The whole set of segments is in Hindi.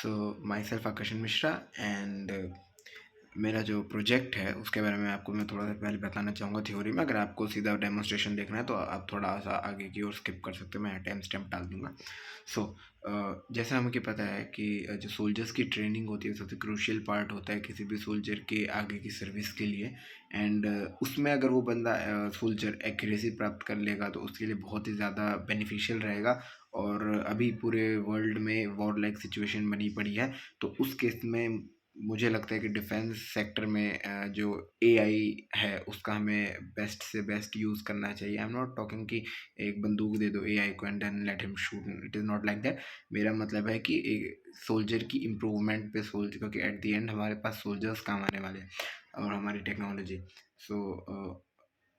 सो माई सेल्फ आकर्षण मिश्रा एंड मेरा जो प्रोजेक्ट है उसके बारे में आपको मैं थोड़ा सा पहले बताना चाहूँगा थ्योरी में। अगर आपको सीधा डेमोन्स्ट्रेशन देखना है तो आप थोड़ा सा आगे की ओर स्किप कर सकते हो, मैं टाइम स्टैम्प डाल दूँगा। सो जैसा हमें पता है कि जो सोल्जर्स की ट्रेनिंग होती है सबसे क्रूशियल पार्ट होता है किसी भी सोल्जर के आगे की सर्विस के लिए। एंड उसमें अगर वो बंदा सोल्जर एक्यूरेसी प्राप्त कर लेगा तो उसके लिए बहुत ही ज़्यादा बेनिफिशियल रहेगा। और अभी पूरे वर्ल्ड में वॉर लाइक सिचुएशन बनी पड़ी है, तो उस केस में मुझे लगता है कि डिफेंस सेक्टर में जो एआई है उसका हमें बेस्ट से बेस्ट यूज़ करना चाहिए। आई एम नॉट टॉकिंग कि एक बंदूक दे दो एआई को and then let him shoot, it is not like that. मेरा मतलब है कि एक सोल्जर की इम्प्रूवमेंट पे सोल्जर, क्योंकि एट द एंड हमारे पास सोल्जर्स काम आने वाले हैं और हमारी टेक्नोलॉजी। सो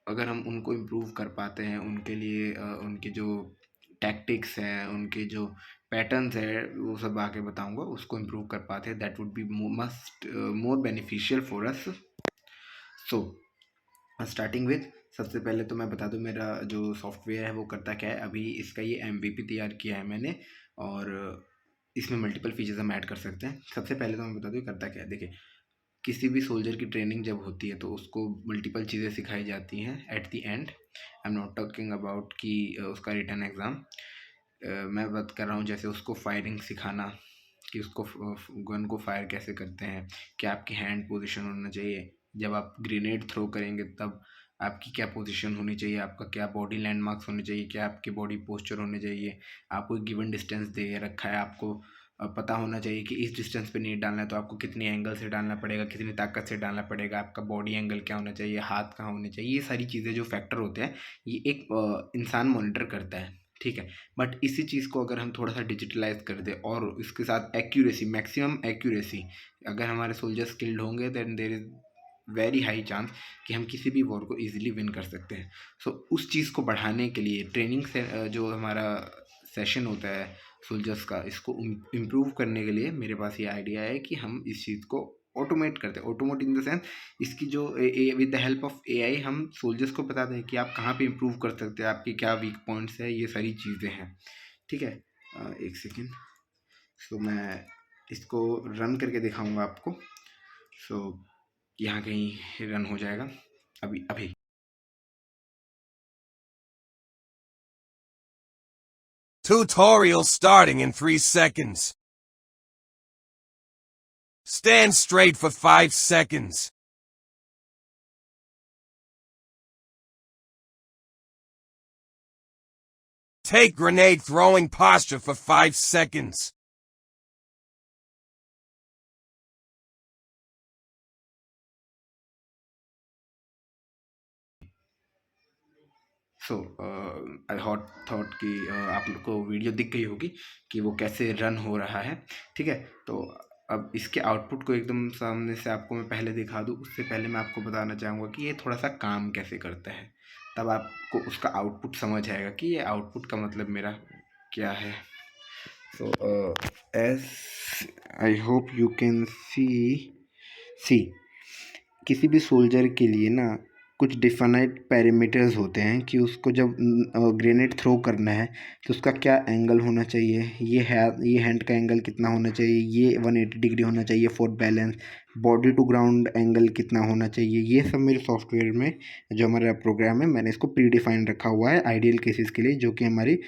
अगर हम उनको इम्प्रूव कर पाते हैं, उनके लिए उनके जो टैक्टिक्स हैं, उनके जो पैटर्न्स है, वो सब आगे बताऊंगा, उसको इम्प्रूव कर पाते हैं, that would be must more beneficial for us. So starting with, सबसे पहले तो मैं बता दूं मेरा जो सॉफ्टवेयर है वो करता क्या है। अभी इसका ये MVP तैयार किया है मैंने, और इसमें मल्टीपल फीचर्स हम ऐड कर सकते हैं। सबसे पहले तो मैं बता दूं ये करता क्या है। देखिए, किसी भी सोल्जर की ट्रेनिंग जब होती है तो उसको मल्टीपल चीज़ें सिखाई जाती हैं at the end. I am not talking about कि उसका रिटर्न एग्ज़ाम, मैं बात कर रहा हूँ जैसे उसको फायरिंग सिखाना, कि उसको गन को फायर कैसे करते हैं, क्या आपकी हैंड पोजीशन होना चाहिए, जब आप ग्रेनेड थ्रो करेंगे तब आपकी क्या पोजीशन होनी चाहिए, आपका क्या बॉडी लैंडमार्क्स होने चाहिए, क्या आपके बॉडी पोस्चर होने चाहिए, आपको एक गिवन डिस्टेंस दे रखा है, आपको पता होना चाहिए कि इस डिस्टेंस पे नहीं डालना है तो आपको कितनी एंगल से डालना पड़ेगा, कितनी ताकत से डालना पड़ेगा, आपका बॉडी एंगल क्या होना चाहिए, हाथ कहाँ होने चाहिए। ये सारी चीज़ें जो फैक्टर होते हैं ये एक इंसान मॉनिटर करता है, ठीक है। बट इसी चीज़ को अगर हम थोड़ा सा डिजिटलाइज कर दें और इसके साथ एक्यूरेसी, मैक्सिमम एक्यूरेसी, अगर हमारे सोल्जर स्किल्ड होंगे then there is very high chance कि हम किसी भी वॉर को इजीली विन कर सकते हैं। सो उस चीज़ को बढ़ाने के लिए ट्रेनिंग से जो हमारा सेशन होता है सोल्जर्स का, इसको इम्प्रूव करने के लिए मेरे पास ये आइडिया है कि हम इस चीज़ को ऑटोमेट करते हैं। ऑटोमेट इन द सेंस, इसकी जो with the help of AI हम सोल्जर्स को बता दें कि आप कहाँ पे इम्प्रूव कर सकते हैं, आपके क्या वीक पॉइंट्स है, ये सारी चीज़ें हैं, ठीक है। एक सेकेंड, सो मैं इसको रन करके दिखाऊंगा आपको। सो यहाँ कहीं रन हो जाएगा अभी अभी। Tutorial starting in 3 seconds. Stand straight for 5 seconds. Take grenade throwing posture for 5 seconds. So I thought कि आप लोग को वीडियो दिख गई होगी कि वो कैसे रन हो रहा है, ठीक है। तो अब इसके आउटपुट को एकदम सामने से आपको मैं पहले दिखा दूँ, उससे पहले मैं आपको बताना चाहूँगा कि ये थोड़ा सा काम कैसे करता है, तब आपको उसका आउटपुट समझ आएगा कि ये आउटपुट का मतलब मेरा क्या है। So as I hope you can see किसी भी सोल्जर के लिए ना कुछ डिफाइंड पैरामीटर्स होते हैं कि उसको जब ग्रेनेड थ्रो करना है तो उसका क्या एंगल होना चाहिए, ये हैंड का एंगल कितना होना चाहिए, ये 180 डिग्री होना चाहिए for balance, body to ground angle कितना होना चाहिए। ये सब मेरे सॉफ्टवेयर में जो हमारा प्रोग्राम है मैंने इसको प्री डिफाइंड रखा हुआ है आइडियल केसेस के लिए, जो कि हमारी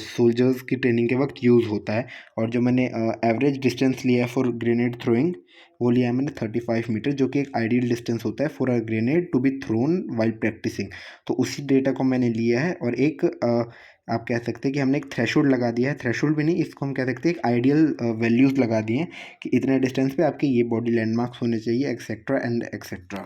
सोल्जर्स की ट्रेनिंग के वक्त यूज़ होता है। और जो मैंने एवरेज डिस्टेंस लिया है फॉर ग्रेनेड थ्रोइंग वो लिया है मैंने 35 मीटर, जो कि एक आइडियल डिस्टेंस होता है for a grenade to be thrown while practising. तो उसी डेटा को मैंने लिया है और एक आप कह सकते हैं कि हमने एक थ्रेशोल्ड लगा दिया है, थ्रेशोल्ड भी नहीं, इसको हम कह सकते हैं एक आइडियल वैल्यूज़ लगा दिए हैं कि इतने डिस्टेंस पे आपके ये बॉडी लैंडमार्क्स होने चाहिए, एक्सेट्रा एंड एक्सेट्रा।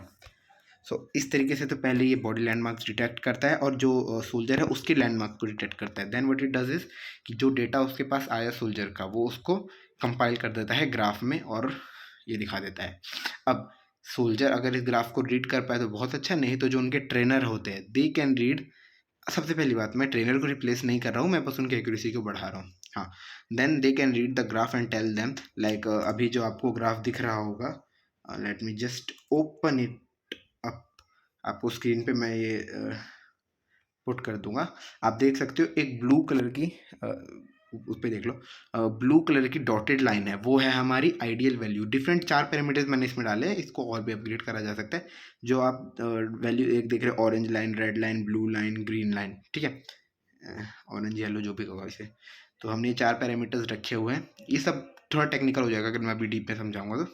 सो इस तरीके से तो पहले ये बॉडी लैंडमार्क्स डिटेक्ट करता है और जो सोल्जर है उसके लैंडमार्क को डिटेक्ट करता है। Then what it does is कि जो डेटा उसके पास आया सोल्जर का वो उसको कंपाइल कर देता है ग्राफ में और ये दिखा देता है। अब सोल्जर अगर इस ग्राफ को रीड कर पाए तो बहुत अच्छा, नहीं तो जो उनके ट्रेनर होते हैं दे कैन रीड। सबसे पहली बात, मैं ट्रेनर को रिप्लेस नहीं कर रहा हूँ, मैं बस उनकी एक्यूरेसी को बढ़ा रहा हूँ। हाँ, then they can read the graph and tell them like अभी जो आपको ग्राफ दिख रहा होगा, let me just open it up, आपको स्क्रीन पे मैं ये पुट कर दूंगा। आप देख सकते हो एक ब्लू कलर की उस पे देख लो, ब्लू कलर की डॉटेड लाइन है, वो है हमारी आइडियल वैल्यू। डिफरेंट 4 पैरामीटर्स मैंने इसमें डाले हैं, इसको और भी अपग्रेड करा जा सकता है। जो आप वैल्यू एक देख रहे हो, orange line, red line, blue line, green line, ठीक है, ऑरेंज येलो जो भी होगा इसे। तो हमने ये 4 पैरामीटर्स रखे हुए हैं। ये सब थोड़ा टेक्निकल हो जाएगा अगर मैं अभी डीप में समझाऊंगा तो।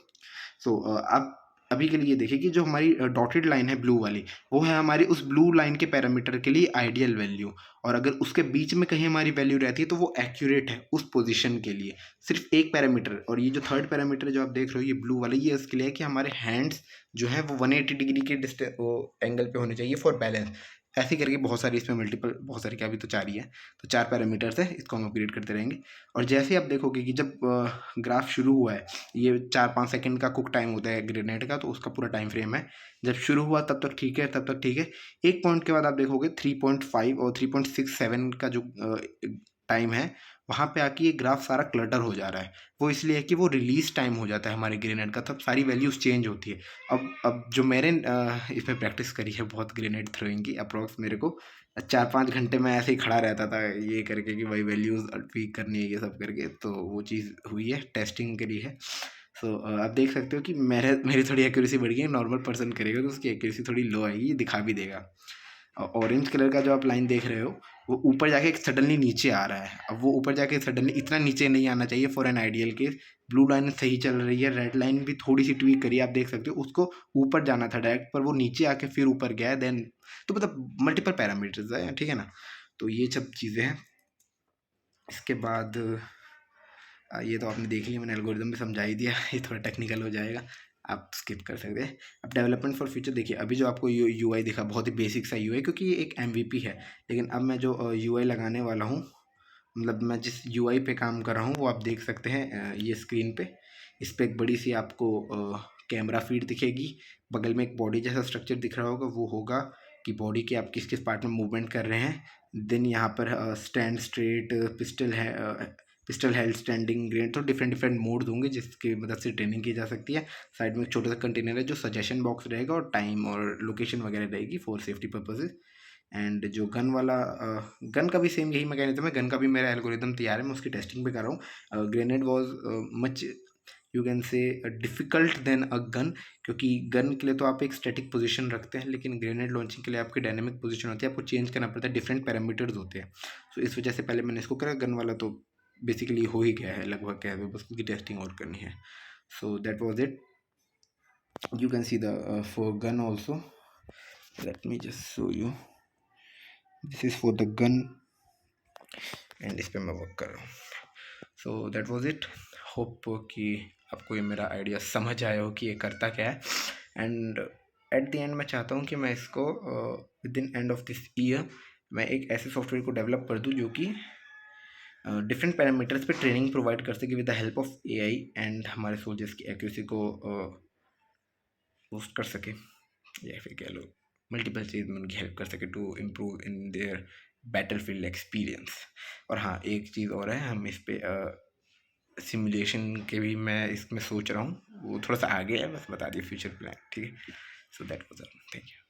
सो आप अभी के लिए देखिए कि जो हमारी डॉटेड लाइन है ब्लू वाली, वो है हमारी उस ब्लू लाइन के पैरामीटर के लिए आइडियल वैल्यू। और अगर उसके बीच में कहीं हमारी वैल्यू रहती है तो वो एक्यूरेट है उस पोजीशन के लिए। सिर्फ एक पैरामीटर, और ये जो थर्ड पैरामीटर जो आप देख रहे हो ये ब्लू वाला, ये इसके लिए है कि हमारे हैंड्स जो है वो 180 डिग्री के एंगल पे होने चाहिए फॉर बैलेंस। ऐसे करके बहुत सारी इसमें मल्टीपल, बहुत सारी क्या, अभी तो 4 ही है, तो 4 पैरामीटर्स है, इसको हम अपग्रेड करते रहेंगे। और जैसे आप देखोगे कि जब ग्राफ शुरू हुआ है, ये 4-5 सेकंड का कुक टाइम होता है ग्रेनेड का, तो उसका पूरा टाइम फ्रेम है। जब शुरू हुआ तब तक ठीक है, तब तक ठीक है। एक पॉइंट के बाद आप देखोगे 3.5 और 3.67 का जो टाइम है, वहाँ पे आके ये ग्राफ सारा क्लटर हो जा रहा है। वो इसलिए है कि वो रिलीज टाइम हो जाता है हमारे ग्रेनेड का, तब सारी वैल्यूज चेंज होती है। अब जो मैंने इसमें प्रैक्टिस करी है बहुत ग्रेनेड थ्रोइंग की, अप्रॉक्स मेरे को 4-5 घंटे में ऐसे ही खड़ा रहता था ये करके कि भाई वैल्यूज ट्वीक करनी है ये सब करके, तो वो चीज़ हुई है, टेस्टिंग करी है। सो आप देख सकते हो कि मेरी थोड़ी एक्यूरेसी बढ़ गई है। नॉर्मल पर्सन करेगा तो उसकी एक्यूरेसी थोड़ी लो आएगी, ये दिखा भी देगा। ऑरेंज कलर का जो आप लाइन देख रहे हो, वो ऊपर जाके सडनली नीचे आ रहा है। अब वो ऊपर जाके सडनली इतना नीचे नहीं आना चाहिए for an ideal case. Blue line सही चल रही है, रेड लाइन भी थोड़ी सी ट्वीक करी है, आप देख सकते हो। उसको ऊपर जाना था डायरेक्ट, पर वो नीचे आके फिर ऊपर गया देन। तो मतलब मल्टीपल पैरामीटर्स है, ठीक है ना। तो ये सब चीज़ें हैं। इसके बाद ये तो आपने देख लिया, मैंने एल्गोरिदम भी समझा ही दिया। ये थोड़ा टेक्निकल हो जाएगा, आप स्किप कर सकते हैं। अब डेवलपमेंट फॉर फ्यूचर देखिए, अभी जो आपको यूआई दिखा बहुत ही बेसिक सा यूआई, क्योंकि ये एक एमवीपी है। लेकिन अब मैं जो यूआई लगाने वाला हूँ, मतलब मैं जिस यूआई पे काम कर रहा हूँ, वो आप देख सकते हैं ये स्क्रीन पे। इस पे एक बड़ी सी आपको कैमरा फीड दिखेगी। बगल में एक बॉडी जैसा स्ट्रक्चर दिख रहा होगा, वो होगा कि बॉडी के आप किस किस पार्ट में मूवमेंट कर रहे हैं। देन यहाँ पर स्टैंड स्ट्रेट, पिस्टल है, पिस्टल हेल्ड, स्टैंडिंग, ग्रेड, तो डिफरेंट डिफरेंट मोड्स होंगे जिसकी मदद से ट्रेनिंग की जा सकती है। साइड में एक छोटा सा कंटेनर है जो सजेशन बॉक्स रहेगा, और टाइम और लोकेशन वगैरह रहेगी फॉर सेफ्टी पर्पजेज। एंड जो गन वाला, गन का भी सेम यही मैकेनिज्म है। गन का भी मेरा एल्गोरिदम तैयार है, मैं उसकी टेस्टिंग भी कर रहा हूँ। Grenade was much, you can say, difficult than a gun, क्योंकि गन के लिए तो आप एक स्टैटिक पोजीशन रखते हैं, लेकिन ग्रेनेड लॉन्चिंग के लिए आपकी डायनेमिक पोजीशन होती है, आपको चेंज करना पड़ता है, डिफरेंट पैरामीटर्स होते हैं। सो इस वजह से पहले मैंने इसको करा। गन वाला तो बेसिकली हो ही गया है लगभग, कह दो, बस उसकी टेस्टिंग और करनी है। So that was it. You can see the for gun also, late me just show you, this is for the gun, and इस पर मैं वर्क कर रहा हूँ। So that was it. Hope कि आपको ये मेरा आइडिया समझ आया हो कि ये करता क्या है। एंड एट द एंड मैं चाहता हूँ कि मैं इसको with in end of this year मैं एक ऐसे सॉफ्टवेयर को डेवलप कर दूँ जो कि डिफरेंट पैरामीटर्स पे ट्रेनिंग प्रोवाइड कर सके with the help of AI, and हमारे सोल्जर्स की एक्यूरेसी को बूस्ट कर सके, या फिर कह लो मल्टीपल चीज़ में उनकी हेल्प कर सके to improve in their battle field experience. और हाँ, एक चीज़ और है, हम इस पे सिमुलेशन के भी मैं इसमें सोच रहा हूँ, वो थोड़ा सा आगे है, बस बता दिए फ्यूचर प्लान, ठीक है। So that was all, thank you.